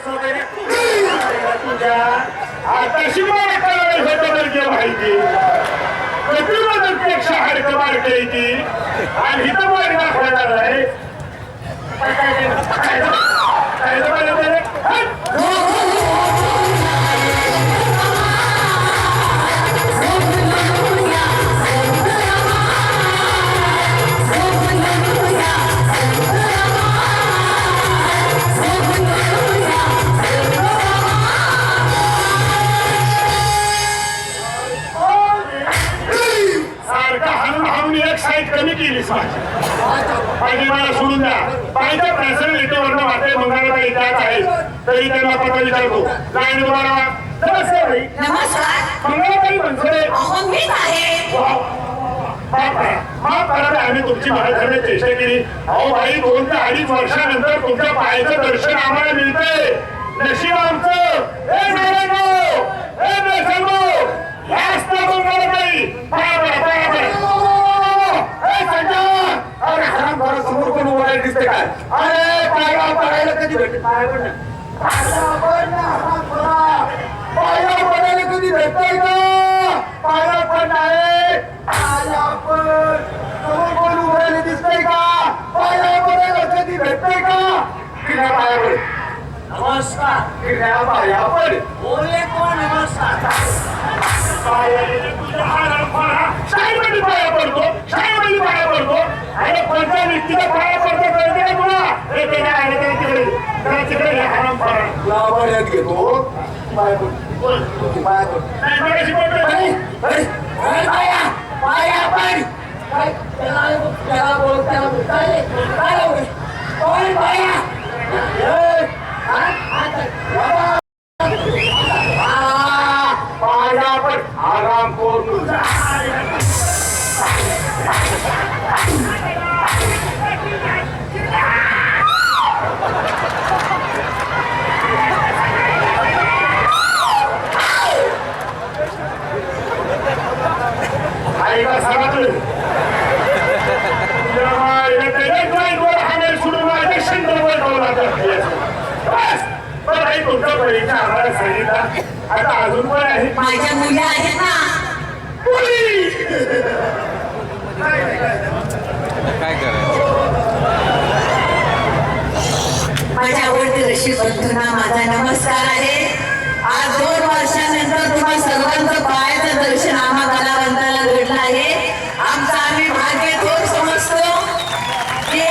तुझ्या आताशी मला कळलं होतं माहिती प्रतिपेक्षा हाडकं मारते ती आणि हिथं मारी दाखवणार आहे कमी केलीस माझी मला सोडून द्या पाहिजे फॅसिलिटीवरनं वाटते मंगळाबाई त्याच आहेत तरी त्यांना पत्र विचारतो काय तुम्हाला नमस्कार भाई नमस्कार मंगळाबाई म्हणते माफ करा आम्ही तुमची मदत करण्याची चेष्टा केली अहो भाई 2 ते 2.5 वर्षानंतर तुमच्या पायाचं दर्शन आम्हाला मिळतंय नशीब आमचं हे मंगळाबाई समोर कोण उभा दिसते काय अरे पाया पडायला कधी भेटते पाया पडायला कधी भेटतय का पाया पण आहे समोर कोण उभा दिसतंय का पाया पडायला कधी भेटतय का किल्ला पाया पड नमस्कार किल्ला पाया पड बोले कोण नमस्कार शाळेमध्ये पाया पडतो शाळेमध्ये पाया पडतो अरे कोणत्या व्यक्तीला पाया पडतो कळते का तुला हे ते नाही तिकडे तिकडे हराम फळा घेतो पाया पडतो पाया पाया पण त्याला बोलता कोण पाया पाया पड आराम करून आता अजून पण आहे माझ्या मुली आहेत ना काय करायचं माझ्या आवडते ऋषी बंधूंना माझा नमस्कार आहे आज 2 वर्षानंतर तुम्हा सर्वांचं पायाचं दर्शन आम्हा कलावंताला घडलं आहे आमचं आम्ही भाग्य थोर समजतो की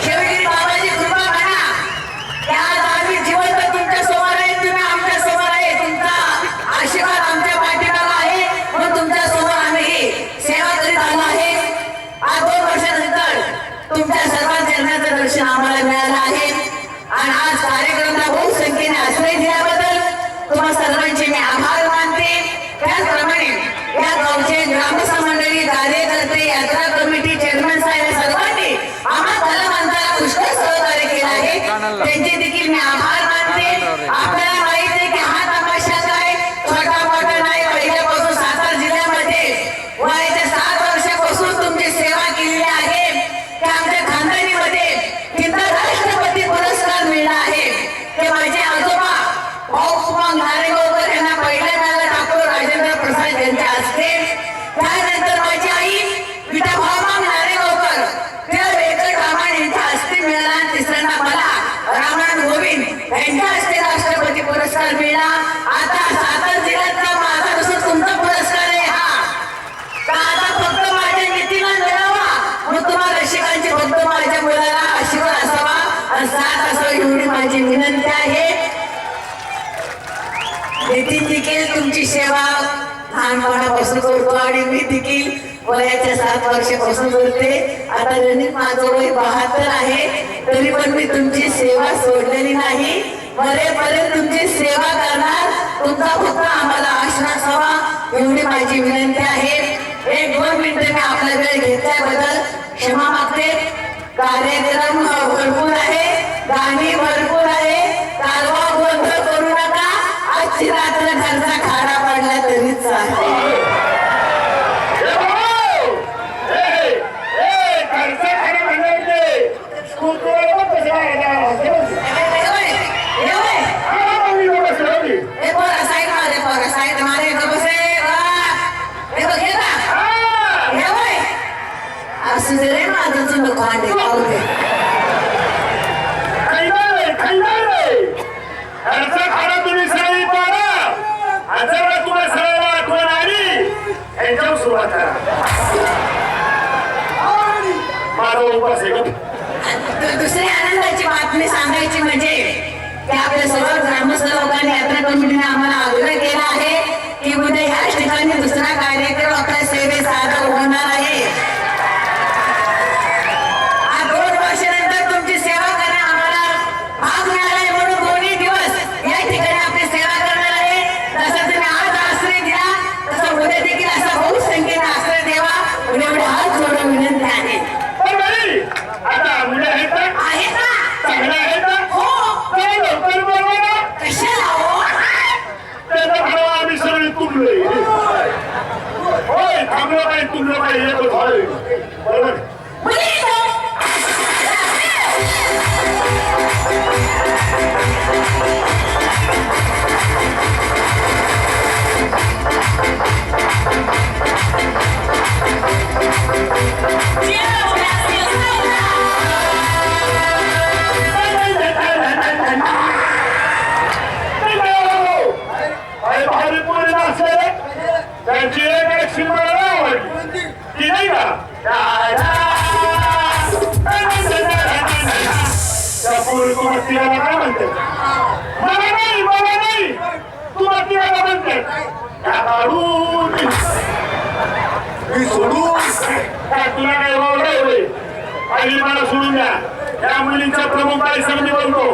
शेवटी बाबाची कृपा म्हणा की आज आम्ही जिवंत तुमच्या समोर आहे तुम्ही आमच्या समोर आहे तुमचा आशीर्वाद आमच्या पाठीमागे आहे म्हणून तुमच्या समोर आम्ही सेवा करीत आलो आहे आज 2 वर्षानंतर तुमच्या सर्वांच्या चरणाचं दर्शन आम्हाला मिळालं आहे आणि आज कार्यक्रमाला बहु संख्येने आश्रय दिल्याबद्दल तुम्हा सर्वांचे मी आभार मानते त्याचप्रमाणे या गावचे ग्रामस्थ मंडळी कार्यकर्ते यात्रा कमिटी चेअरमन साहेब सर्वांनी आम्हा कलावंताला पुष्कळ सहकार्य केलं आहे त्यांचे देखील मी आभार मानते आपल्याला माहित आहे की हा तमाशा काय छोटा मोठा नाही पहिल्यापासून सातारा जिल्ह्यामध्ये वयाच्या 7 वर्षापासून तुमची सेवा केलेली आहे की आमच्या खानदानीमध्ये तिथं राष्ट्रपती पुरस्कार मिळाला आहे ते माझे आजोबा भाऊ नारेगावकर यांना पहिल्या मिळाला डॉक्टर राजेंद्र प्रसाद यांच्या हस्ते त्यानंतर माझी आई विठाभाऊ नारेगावकर त्या वेंकट रामन यांच्या हस्ते मिळाला आणि तिसऱ्यांदा मला रामन गोविंद यांच्या हस्ते राष्ट्रपती पुरस्कार मिळाला आता सातारा जिल्ह्यातला माझा जसं तुमचा पुरस्कार आहे हा तर आता फक्त माझ्या नीतीला मिळावा मग तुम्हाला रसिकांची फक्त माझ्या मुलाला आशीर्वाद असावा आणि साथ असावा एवढी माझी विनंती आहे नितीन देखील तुमची सेवा लहानपणापासून करतो आणि मी देखील वयाच्या 7 वर्षापासून करते आता गणित माझं वय 72 आहे तरी पण मी तुमची सेवा सोडलेली नाही मरेपर्यंत तुमची सेवा करणार तुमचा फक्त आम्हाला आशीर्वाद असावा एवढी माझी विनंती आहे 1-2 मिनिटं मी आपला वेळ घेतल्याबद्दल क्षमा मागते कार्यक्रम भरपूर आहे गाणी भरपूर आहे कालवा गोंधळ करू नका आजची रात्र घरचा खाडा पडला तरीच चालते घरचा खाडा म्हणजे कमिटीने आम्हाला आग्रह केला आहे की उद्या याच ठिकाणी दुसरा कार्यक्रम आपल्या सेवेत सादर होणार आहे. आज 2 वर्षानंतर तुमची सेवा करणं आम्हाला भाग मिळालाय म्हणून दोन्ही दिवस या ठिकाणी आपली सेवा करणार आहे. जसं तुम्ही आज आश्रय दिला तसं उद्या देखील असा बहुसंख्येने आश्रय देवा उद्या एवढे हात जोडून विनंती आहे. पण बाई, आता मुले आहेत का? आहे का? चांगले आहेत का? हो. काय लवकर बोलवा ना. कशाला हो? त्याचा भाव आम्ही सगळे तुटलोय. होय, थांबलं पाहिजे, तुटलं पाहिजे, एकच होय. बरोबर. मुली इथं. अरे भारी पोरी असले त्यांची एक सीमाला नाही आवडली ती नाही का त्या पोरी तुम्हाला तिला काय म्हणते मला नाही तुम्हाला तिला काय म्हणते त्या काढून मी सोडून काय तुला काय नाही पहिली मला सोडून द्या. या मुलींचा प्रमुख काही समिती बोलतो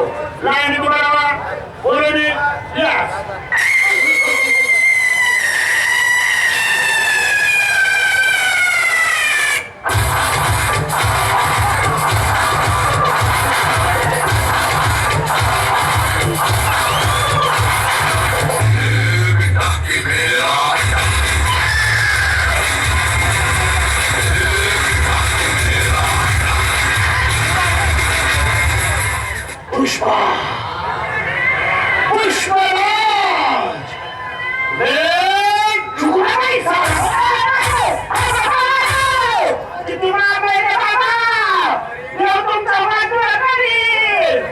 लाईनी तुम्हाला बोलवली या. पुष्पा पुष्पराज किती माग आहे बाबा तुमचा वाटवा करील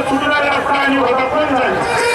सुटला रस्ता आणि होता पण झाला